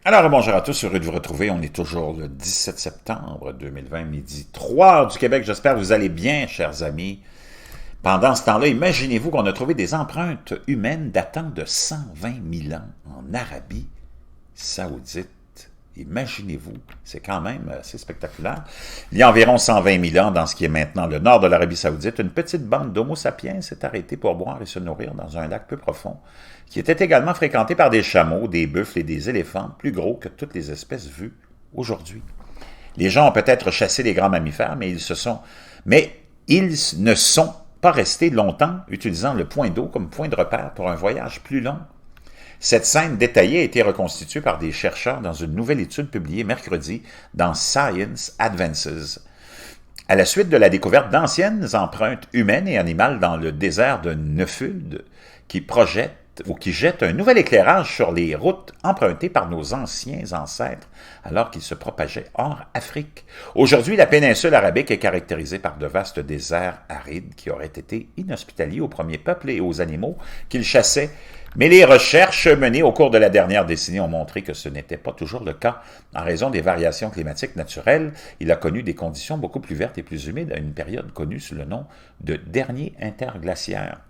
Alors, bonjour à tous, heureux de vous retrouver. On est toujours le 17 septembre 2020, midi 3 heures du Québec. J'espère que vous allez bien, chers amis. Pendant ce temps-là, imaginez-vous qu'on a trouvé des empreintes humaines datant de 120 000 ans en Arabie Saoudite. Imaginez-vous, c'est quand même assez spectaculaire. Il y a environ 120 000 ans, dans ce qui est maintenant le nord de l'Arabie Saoudite, une petite bande d'Homo sapiens s'est arrêtée pour boire et se nourrir dans un lac peu profond, qui était également fréquenté par des chameaux, des buffles et des éléphants, plus gros que toutes les espèces vues aujourd'hui. Les gens ont peut-être chassé les grands mammifères, mais ils ne sont pas restés longtemps utilisant le point d'eau comme point de repère pour un voyage plus long. Cette scène détaillée a été reconstituée par des chercheurs dans une nouvelle étude publiée mercredi dans Science Advances. À la suite de la découverte d'anciennes empreintes humaines et animales dans le désert de Neufeld, qui jettent un nouvel éclairage sur les routes empruntées par nos anciens ancêtres alors qu'ils se propageaient hors Afrique. Aujourd'hui, la péninsule arabique est caractérisée par de vastes déserts arides qui auraient été inhospitaliers aux premiers peuples et aux animaux qu'ils chassaient. Mais les recherches menées au cours de la dernière décennie ont montré que ce n'était pas toujours le cas. En raison des variations climatiques naturelles, il a connu des conditions beaucoup plus vertes et plus humides à une période connue sous le nom de dernier interglaciaire.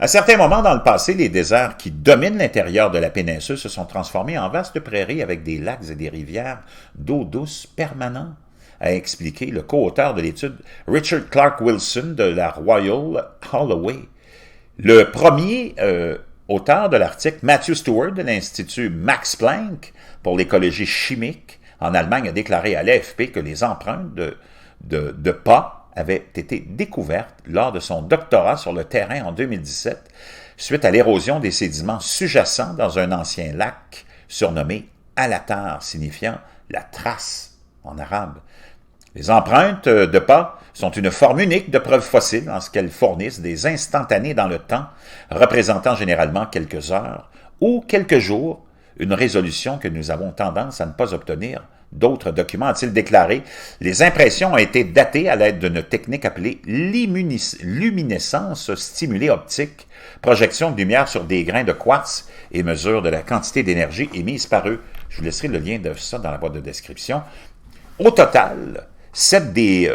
À certains moments dans le passé, les déserts qui dominent l'intérieur de la péninsule se sont transformés en vastes prairies avec des lacs et des rivières d'eau douce permanents, a expliqué le co-auteur de l'étude Richard Clark Wilson de la Royal Holloway. Le premier auteur de l'article, Matthew Stewart de l'Institut Max Planck pour l'écologie chimique en Allemagne, a déclaré à l'AFP que les empreintes de pas avaient été découvertes lors de son doctorat sur le terrain en 2017, suite à l'érosion des sédiments sous-jacents dans un ancien lac surnommé Alatar, signifiant la trace en arabe. Les empreintes de pas sont une forme unique de preuve fossile en ce qu'elles fournissent des instantanés dans le temps, représentant généralement quelques heures ou quelques jours, une résolution que nous avons tendance à ne pas obtenir d'autres documents, a-t-il déclaré. Les impressions ont été datées à l'aide d'une technique appelée luminescence stimulée optique, projection de lumière sur des grains de quartz et mesure de la quantité d'énergie émise par eux. Je vous laisserai le lien de ça dans la boîte de description. Au total, 7 des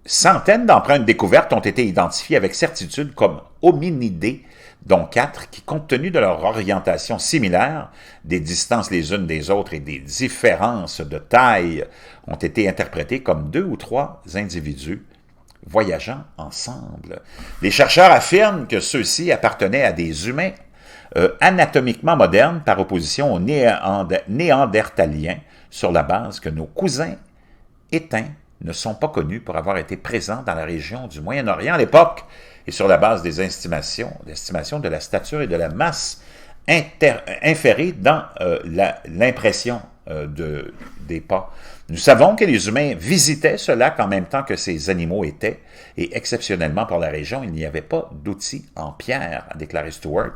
centaines d'empreintes découvertes ont été identifiées avec certitude comme hominidés, dont 4 qui, compte tenu de leur orientation similaire, des distances les unes des autres et des différences de taille, ont été interprétées comme 2 ou 3 individus voyageant ensemble. Les chercheurs affirment que ceux-ci appartenaient à des humains anatomiquement modernes par opposition aux néandertaliens, sur la base que nos cousins éteints ne sont pas connus pour avoir été présents dans la région du Moyen-Orient à l'époque, et sur la base des estimations de la stature et de la masse inférée dans l'impression des pas. Nous savons que les humains visitaient ce lac en même temps que ces animaux étaient, et exceptionnellement pour la région, il n'y avait pas d'outils en pierre, a déclaré Stewart,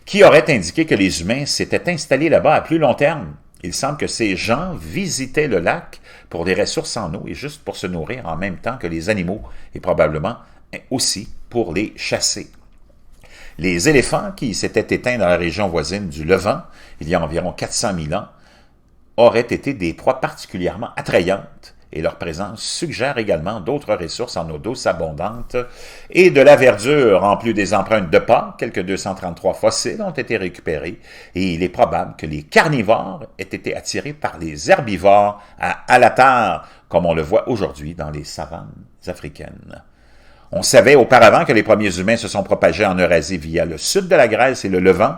qui aurait indiqué que les humains s'étaient installés là-bas à plus long terme. Il semble que ces gens visitaient le lac pour des ressources en eau et juste pour se nourrir en même temps que les animaux et probablement aussi pour les chasser. Les éléphants qui s'étaient éteints dans la région voisine du Levant il y a environ 400 000 ans auraient été des proies particulièrement attrayantes et leur présence suggère également d'autres ressources en eau douce abondantes et de la verdure. En plus des empreintes de pas, quelques 233 fossiles ont été récupérés et il est probable que les carnivores aient été attirés par les herbivores à Alatar, comme on le voit aujourd'hui dans les savanes africaines. On savait auparavant que les premiers humains se sont propagés en Eurasie via le sud de la Grèce et le Levant,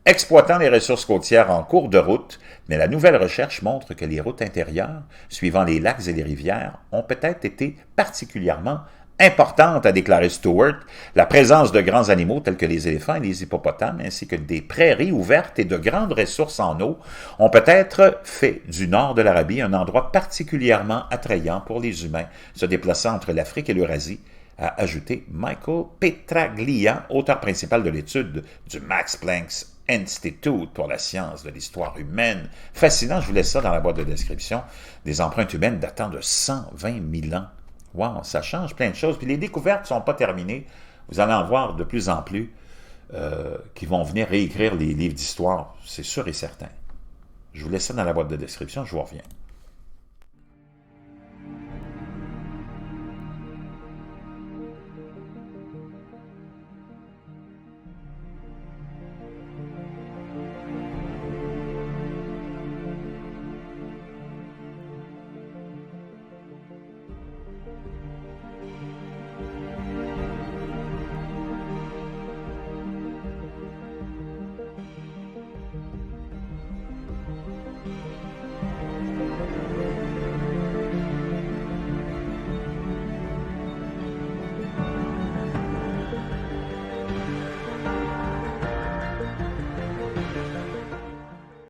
exploitant les ressources côtières en cours de route, mais la nouvelle recherche montre que les routes intérieures, suivant les lacs et les rivières, ont peut-être été particulièrement importantes, a déclaré Stewart. La présence de grands animaux tels que les éléphants et les hippopotames, ainsi que des prairies ouvertes et de grandes ressources en eau, ont peut-être fait du nord de l'Arabie un endroit particulièrement attrayant pour les humains se déplaçant entre l'Afrique et l'Eurasie, a ajouté Michael Petraglia, auteur principal de l'étude du Max Planck Institute pour la science de l'histoire humaine. Fascinant, je vous laisse ça dans la boîte de description. Des empreintes humaines datant de 120 000 ans. Wow, ça change plein de choses. Puis les découvertes ne sont pas terminées. Vous allez en voir de plus en plus qui vont venir réécrire les livres d'histoire, c'est sûr et certain. Je vous laisse ça dans la boîte de description, je vous reviens.